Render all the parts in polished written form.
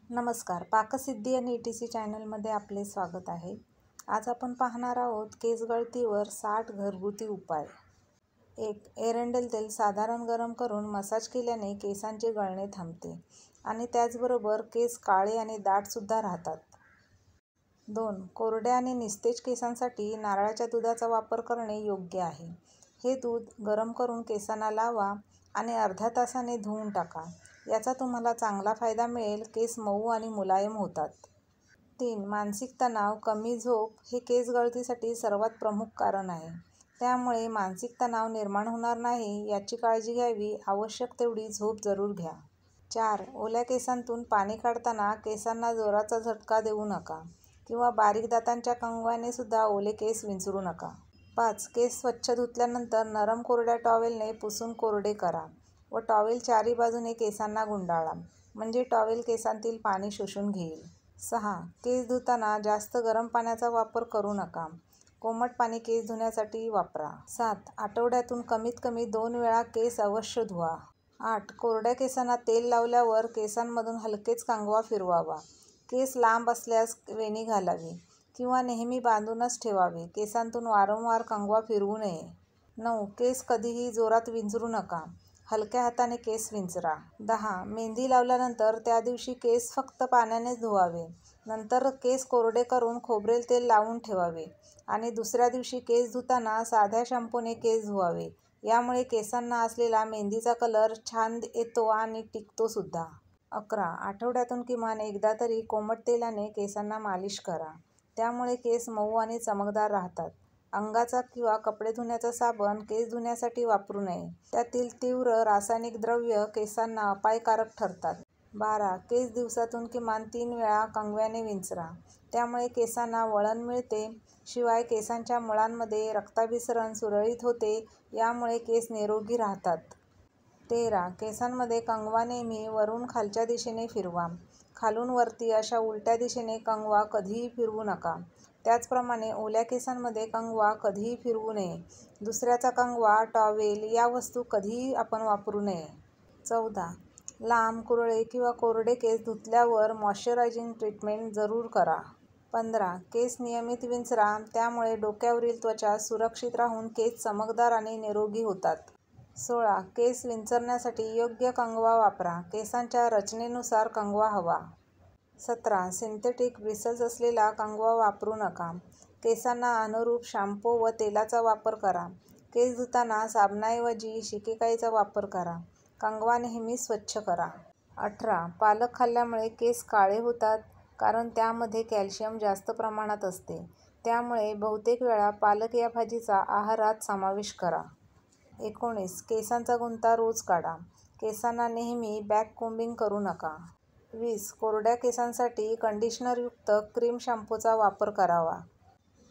नमस्कार, पाकसिद्धी आणि ETC चॅनलमध्ये आपले स्वागत आहे. आज आपण पाहणार आहोत केस गळतीवर 60 घरगुती उपाय. 1. एरंडेल तेल साधारण गरम करून मसाज केल्याने केसांचे गळणे थांबते आणि त्याचबरोबर केस काळे आणि दाटसुद्धा राहतात. 2. कोरड्या आणि निस्तेज केसांसाठी नारळाच्या दुधाचा वापर करणे योग्य आहे. हे दूध गरम करून केसांना लावा आणि अर्ध्या तासाने धुवून टाका. याचा तुम्हाला चांगला फायदा मिळेल. केस मऊ आणि मुलायम होतात. 3. मानसिक तणाव, कमी झोप हे केस गळतीसाठी सर्वात प्रमुख कारण आहे. त्यामुळे मानसिक तणाव निर्माण होणार नाही याची काळजी घ्यावी. आवश्यक तेवढी झोप जरूर घ्या. 4. ओल्या केसांतून पाणी काढताना केसांना जोराचा झटका देऊ नका किंवा बारीक दातांच्या कंगव्याने सुद्धा ओले केस विंचरू नका. 5. केस स्वच्छ धुतल्यानंतर नरम कोरड्या टॉवेलने पुसून कोरडे करा व टॉवेल चारी बाजूने केसांना गुंडाळा, म्हणजे टॉवेल केसांतील पाणी शोषून घेईल. 6. केस धुताना जास्त गरम पाण्याचा वापर करू नका. कोमट पाणी केस धुण्यासाठी वापरा. 7. आठवड्यातून कमीत कमी 2 वेळा केस अवश्य धुवा. 8. कोरड्या केसांना तेल लावल्यावर केसांमधून हलकेच कंगवा फिरवावा. केस लांब असल्यास वेणी घालावी किंवा नेहमी बांधूनच ठेवावे. केसांतून वारंवार कंगवा फिरवू नये. 9. केस कधीही जोरात विंचरू नका. हलक्या हाताने केस विंचरा. 10. मेहंदी लावल्यानंतर त्या दिवशी केस फक्त पाण्यानेच धुवावे. नंतर केस कोरडे करून खोबरेल तेल लावून ठेवावे आणि दुसऱ्या दिवशी केस धुताना साध्या शॅम्पूने केस धुवावे. यामुळे केसांना असलेला मेहंदीचा कलर छान येतो आणि टिकतो सुद्धा. 11. आठवड्यातून किमान एकदा तरी कोमट तेलाने केसांना मालिश करा. त्यामुळे केस मऊ आणि चमकदार राहतात. अंगाचा किंवा कपडे धुण्याचा साबण केस धुण्यासाठी वापरू नये. त्यातील तीव्र रासायनिक द्रव्य केसांना अपायकारक ठरतात. 12. केस दिवसातून किमान 3 वेळा कंगव्याने विंचरा. त्यामुळे केसांना वळण मिळते. शिवाय केसांच्या मुळांमध्ये रक्ताभिसरण सुरळीत होते. यामुळे केस निरोगी राहतात. 13. केसांमध्ये कंगवा नेहमी वरून खालच्या दिशेने फिरवा. खालून वरती अशा उलट्या दिशेने कंगवा कधीही फिरवू नका. त्याचप्रमाणे ओल्या केसांमध्ये कंगवा कधीही फिरवू नये. दुसऱ्याचा कंगवा, टॉवेल या वस्तू कधीही आपण वापरू नये. 14. लांब, कुरळे किंवा कोरडे केस धुतल्यावर मॉइश्चरायझिंग ट्रीटमेंट जरूर करा. 15. केस नियमित विंचरा. त्यामुळे डोक्यावरील त्वचा सुरक्षित राहून केस चमकदार आणि निरोगी होतात. 16. केस विंचरण्यासाठी योग्य कंगवा वापरा. केसांच्या रचनेनुसार कंगवा हवा. 17. सिंथेटिक ब्रिसल्स असलेला कंगवा वापरू नका. केसांना अनुरूप शॅम्पू व तेलाचा वापर करा. केस धुताना साबणाऐवजी शिकेकाईचा वापर करा. कंगवा नेहमी स्वच्छ करा. 18. पालक खाल्ल्यामुळे केस काळे होतात कारण त्यामध्ये कॅल्शियम जास्त प्रमाणात असते. त्यामुळे बहुतेक वेळा पालक या भाजीचा आहारात समावेश करा. 19. केसांचा गुंता रोज काढा. केसांना नेहमी बॅक कोम्बिंग करू नका. 20. कोरड्या केसांसाठी कंडिशनरयुक्त क्रीम शॅम्पूचा वापर करावा.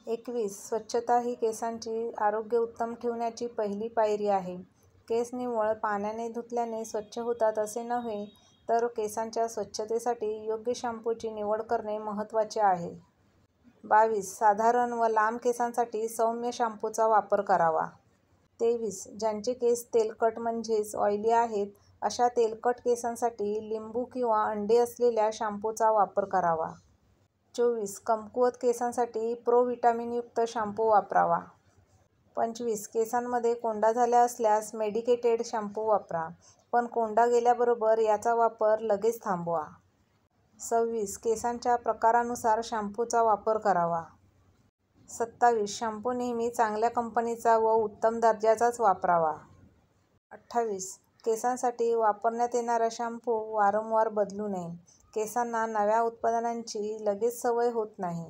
21. स्वच्छता ही केसांची आरोग्य उत्तम ठेवण्याची पहिली पायरी आहे. केस निव्वळ पाण्याने धुतल्याने स्वच्छ होतात असे नव्हे, तर केसांच्या स्वच्छतेसाठी योग्य शॅम्पूची निवड करणे महत्त्वाचे आहे. 22. साधारण व लांब केसांसाठी सौम्य शॅम्पूचा वापर करावा. 23. ज्यांचे केस तेलकट म्हणजेच ऑइली आहेत, अशा तेलकट केसांसाठी लिंबू किंवा अंडे असलेल्या शॅम्पूचा वापर करावा. 24. कमकुवत केसांसाठी प्रो-व्हिटॅमिनयुक्त शॅम्पू वापरावा. 25. केसांमध्ये कोंडा झाल्या असल्यास मेडिकेटेड शॅम्पू वापरा, पण कोंडा गेल्याबरोबर याचा वापर लगेच थांबवा. 26. केसांच्या प्रकारानुसार शॅम्पूचा वापर करावा. 27. शॅम्पू नेहमी चांगल्या कंपनीचा व उत्तम दर्जाचाच वापरावा. 28. केसांसाठी वापरण्यात येणारा शॅम्पू वारंवार बदलू नये. केसांना नव्या उत्पादनांची लगेच सवय होत नाही.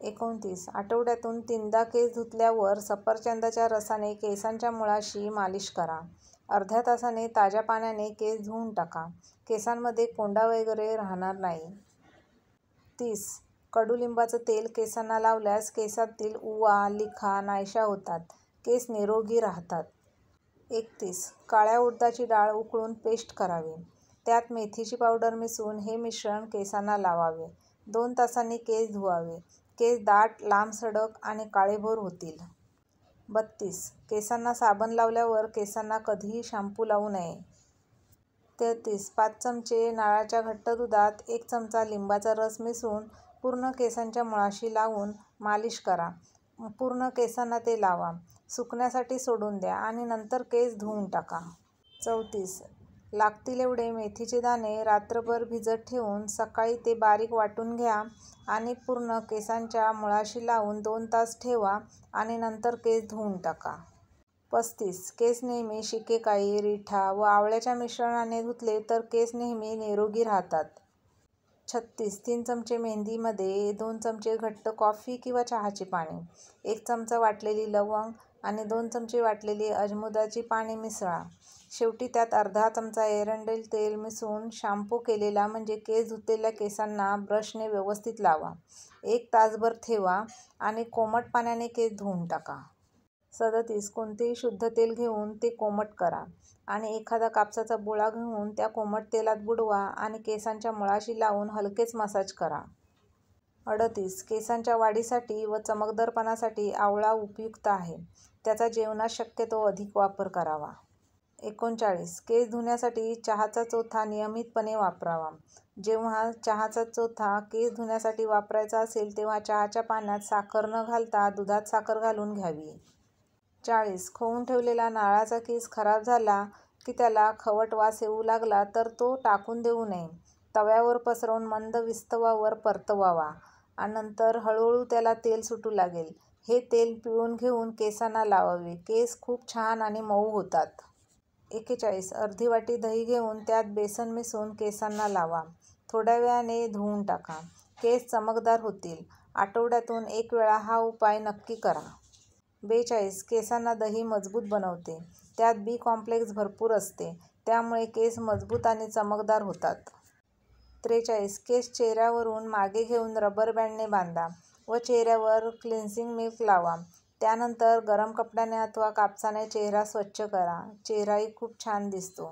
29. आठवड्यातून 3दा केस धुतल्यावर सफरचंदाच्या रसाने केसांच्या मुळाशी मालिश करा. अर्ध्या तासाने ताज्या पाण्याने केस धुवून टाका. केसांमध्ये कोंडा वगैरे राहणार नाही. 30. कडुलिंबाचं तेल केसांना लावल्यास केसांतील उवा, लिखा नाहीशा होतात. केस निरोगी राहतात. 31. काळ्या उडदाची डाळ उकळून पेस्ट करावी. त्यात मेथीची पावडर मिसळून हे मिश्रण केसांना लावावे. 2 तासांनी केस धुवावे. केस दाट, लांबसडक आणि काळेभोर होतील. 32. केसांना साबण लावल्यावर केसांना कधीही शॅम्पू लावू नये. 33 5 चमचे नारळाच्या घट्ट दुधात 1 चमचा लिंबाचा रस मिसळून पूर्ण केसांच्या मुळाशी लावून मालिश करा. पूर्ण केसांना ते लावा. सुकण्यासाठी सोडून द्या आणि नंतर केस धुवून टाका. 34 लागतील एवढे मेथीचे दाणे रात्रभर भिजत ठेवून सकाळी ते बारीक वाटून घ्या आणि पूर्ण केसांच्या मुळाशी लावून 2 तास ठेवा आणि नंतर केस धुवून टाका. 35 केस नेहमी शिकेकाई, रिठा व आवळ्याच्या मिश्रणाने धुतले तर केस नेहमी निरोगी राहतात. 36 3 चमचे मेहंदीमध्ये 2 चमचे घट्ट कॉफी किंवा चहाची पाने, 1 चमचा वाटलेली लवंग आणि 2 चमचे वाटलेली अजमुदाची पाने मिसळा. शेवटी त्यात अर्धा चमचा एरंडेल तेल मिसळून शॅम्पू केलेला म्हणजे केस धुतलेल्या केसांना ब्रशने व्यवस्थित लावा. 1 तासभर ठेवा आणि कोमट पाण्याने केस धुवून टाका. 37 कोणतेही शुद्ध तेल घेऊन ते कोमट करा आणि एखादा कापसाचा बोळा घेऊन त्या कोमट तेलात बुडवा आणि केसांच्या मुळाशी लावून हलकेच मसाज करा. 38 केसांच्या वाढीसाठी व चमकदारपणासाठी आवळा उपयुक्त आहे. त्याचा जेवणात शक्यतो अधिक वापर करावा. 39 केस धुण्यासाठी चहाचा चोथा नियमितपणे वापरावा. जेव्हा चहाचा चोथा केस धुण्यासाठी वापरायचा असेल तेव्हा चहाच्या पाण्यात साखर न घालता दुधात साखर घालून घ्यावी. 40 खवून ठेवलेला नारळाचा किस खराब झाला की त्याला खवट वास येऊ लागला तर तो टाकून देऊ नये. तव्यावर पसरवून मंद विस्तवावर परतवावा आणि नंतर हळूहळू त्याला तेल सुटू लागेल. हे तेल पिळून घेऊन केसांना लावावे. केस खूप छान आणि मऊ होतात. 41 अर्धी वाटी दही घेऊन त्यात बेसन मिसळून केसांना लावा. थोड्या वेळाने धुवून टाका. केस चमकदार होतील. आठवड्यातून 1 वेळा हा उपाय नक्की करा. 42 केसांना दही मजबूत बनवते. त्यात बी कॉम्प्लेक्स भरपूर असते. त्यामुळे केस मजबूत आणि चमकदार होतात. 43 केस चेहऱ्यावरून मागे घेऊन रबर बँडने बांधा व चेहऱ्यावर क्लिन्झिंग मिल्क लावा. त्यानंतर गरम कपड्याने अथवा कापसाने चेहरा स्वच्छ करा. चेहराही खूप छान दिसतो.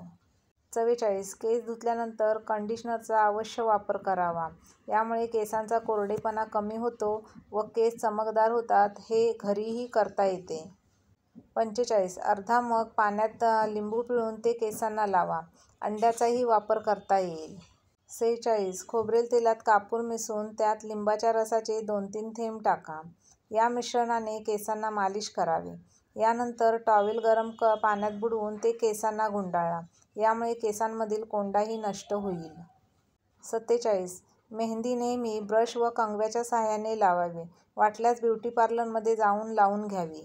44 केस धुतल्यानंतर कंडिशनरचा अवश्य वापर करावा. यामुळे केसांचा कोरडेपणा कमी होतो व केस चमकदार होतात. हे घरीही करता येते. 45 अर्धा मग पाण्यात लिंबू पिळून ते केसांना लावा. अंड्याचाही वापर करता येईल. 46 खोबरेल तेलात कापूर मिसळून त्यात लिंबाच्या रसाचे 2-3 थेंब टाका. या मिश्रणाने केसांना मालिश करावी. यानंतर टॉवेल गरम पाण्यात बुडवून ते केसांना गुंडाळा. यामुळे केसांमधील कोंडाही नष्ट होईल. 47 मेहंदी नेहमी ब्रश व कंगव्याच्या साहाय्याने लावावी. वाटल्यास ब्युटी पार्लरमध्ये जाऊन लावून घ्यावी.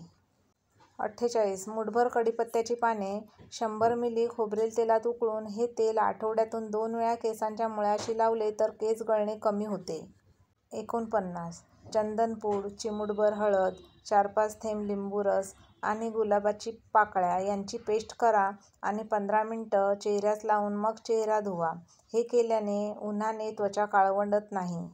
48 मूठभर कढीपत्त्याची पाने 100 मिली खोबरेल तेलात उकळून हे तेल आठवड्यातून 2 वेळा केसांच्या मुळाशी लावले तर केस गळणे कमी होते. 49 चंदनपूड, चिमूटभर हळद, 4-5 थेंब लिंबूरस आणि गुलाबाची पाकळ्या यांची पेस्ट करा आणि 15 मिनिटं चेहऱ्यास लावून मग चेहरा धुवा. हे केल्याने उन्हाने त्वचा काळवंडत नाही.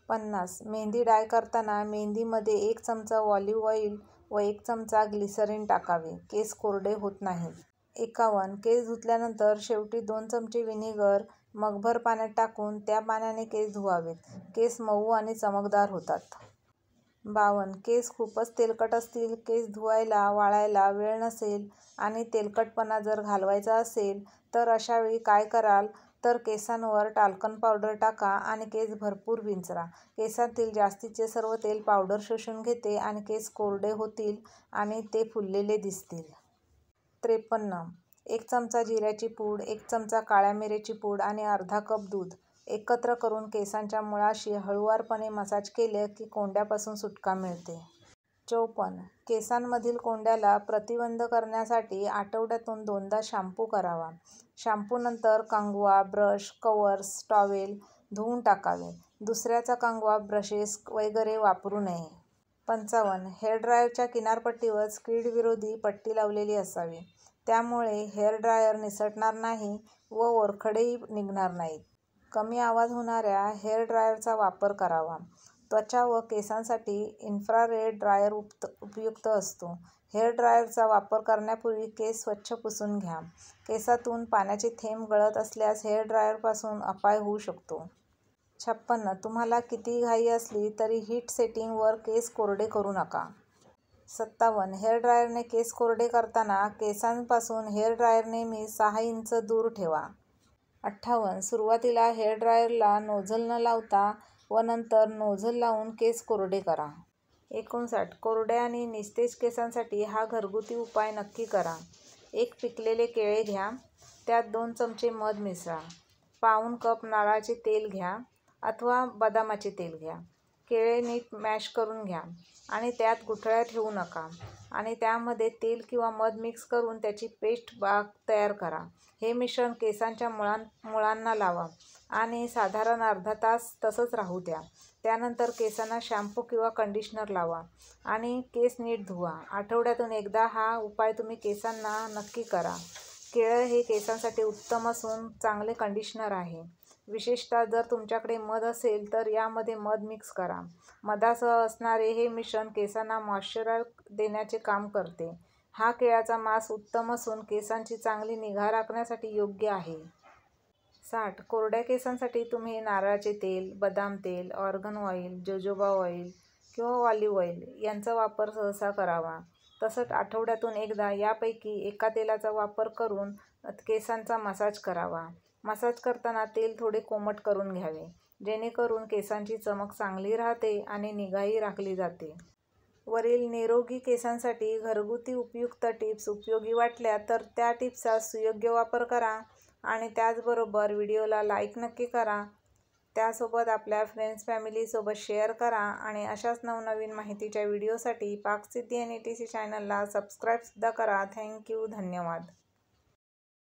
50 मेहंदी डाय करताना मेहंदीमध्ये 1 चमचा ऑलिव्ह ऑइल व 1 चमचा ग्लिसरीन टाकावे. केस कोरडे होत नाहीत. 51 केस धुतल्यानंतर शेवटी 2 चमचे व्हिनेगर मगभर पाण्यात टाकून त्या पाण्याने केस धुवावेत. केस मऊ आणि चमकदार होतात. 52 केस खूपच तेलकट असतील, केस धुवायला वाळायला वेळ नसेल आणि तेलकटपणा जर घालवायचा असेल तर अशावेळी काय कराल तर केसांवर टाल्कम पावडर टाका आणि केस भरपूर विंचरा. केसांतील जास्तीचे सर्व तेल पावडर शोषून घेते आणि केस कोरडे होतील आणि ते फुललेले दिसतील. 53 1 चमचा जिऱ्याची पूड, 1 चमचा काळ्या मिऱ्याची पूड आणि अर्धा कप दूध एकत्र करून केसांच्या मुळाशी हळूवारपणे मसाज केले की कोंड्यापासून सुटका मिळते. 54 केसांमधील कोंड्याला प्रतिबंध करण्यासाठी आठवड्यातून 2दा शॅम्पू करावा. शॅम्पूनंतर कंगवा, ब्रश, कव्हर्स, टॉवेल धुवून टाकावे. दुसऱ्याचा कंगवा, ब्रशेस वगैरे वापरू नये. 55 हेअर ड्रायरच्या किनारपट्टीवर स्किड विरोधी पट्टी लावलेली असावी. त्यामुळे हेअर ड्रायर निसटणार नाही व वरखडेही निघणार नाहीत. कमी आवाज होणाऱ्या हेअर ड्रायरचा वापर करावा. त्वचा व केसांसाठी इन्फ्रारेड ड्रायर उपयुक्त असतो. हेअर ड्रायरचा वापर करण्यापूर्वी केस स्वच्छ पुसून घ्या. केसातून पाण्याचे थेंब गळत असल्यास हेअर ड्रायरपासून अपाय होऊ शकतो. 56 तुम्हाला कितीही घाई असली तरी हीट सेटिंगवर केस कोरडे करू नका. 57 हेअर ड्रायरने केस कोरडे करताना केसांपासून हेअर ड्रायर नेहमी 6 इंच दूर ठेवा. 58. सुरुवातीला हेअर ड्रायरला नोझल न लावता व नंतर नोझल लावून केस कोरडे करा. 59. कोरड्या आणि निस्तेज केसांसाठी हा घरगुती उपाय नक्की करा. 1 पिकलेले केळे घ्या. त्यात 2 चमचे मध मिसळा. पाऊण कप नारळाचे तेल घ्या अथवा बदामाचे तेल घ्या. केळे नीट मॅश करून घ्या आणि त्यात गुठळ्या ठेवू नका आणि त्यामध्ये तेल किंवा मध मिक्स करून त्याची पेस्ट तयार करा. हे मिश्रण केसांच्या मुळांना लावा आणि साधारण अर्धा तास तसंच राहू द्या. त्यानंतर केसांना शॅम्पू किंवा कंडिशनर लावा आणि केस नीट धुवा. आठवड्यातून एकदा हा उपाय तुम्ही केसांना नक्की करा. केळं हे केसांसाठी उत्तम असून चांगले कंडिशनर आहे. विशेषतः जर तुमच्याकडे मध असेल तर यामध्ये मध मिक्स करा. मधासह असणारे हे मिश्रण केसांना मॉइश्चर देण्याचे काम करते. हा केळ्याचा मांस उत्तम असून केसांची चांगली निगा राखण्यासाठी योग्य आहे. 60. कोरड्या केसांसाठी तुम्ही नारळाचे तेल, बदाम तेल, ऑर्गन ऑइल, जोजोबा ऑइल किंवा ऑलिव्ह ऑइल यांचा वापर सहसा करावा. तसंच आठवड्यातून एकदा यापैकी एका तेलाचा वापर करून केसांचा मसाज करावा. मसाज करताना तेल थोडे कोमट करून घ्यावे, जेणेकरून केसांची चमक चांगली राहते आणि निगाही राखली जाते. वरील निरोगी केसांसाठी घरगुती उपयुक्त टिप्स उपयोगी वाटल्या तर त्या टिप्सचा सुयोग्य वापर करा आणि त्याचबरोबर व्हिडिओला लाईक नक्की करा. त्यासोबत आपल्या फ्रेंड्स फॅमिलीसोबत शेअर करा आणि अशाच नवनवीन माहितीच्या व्हिडिओसाठी पाकसिद्धी NETC चॅनलला सबस्क्राईबसुद्धा करा. थँक्यू. धन्यवाद.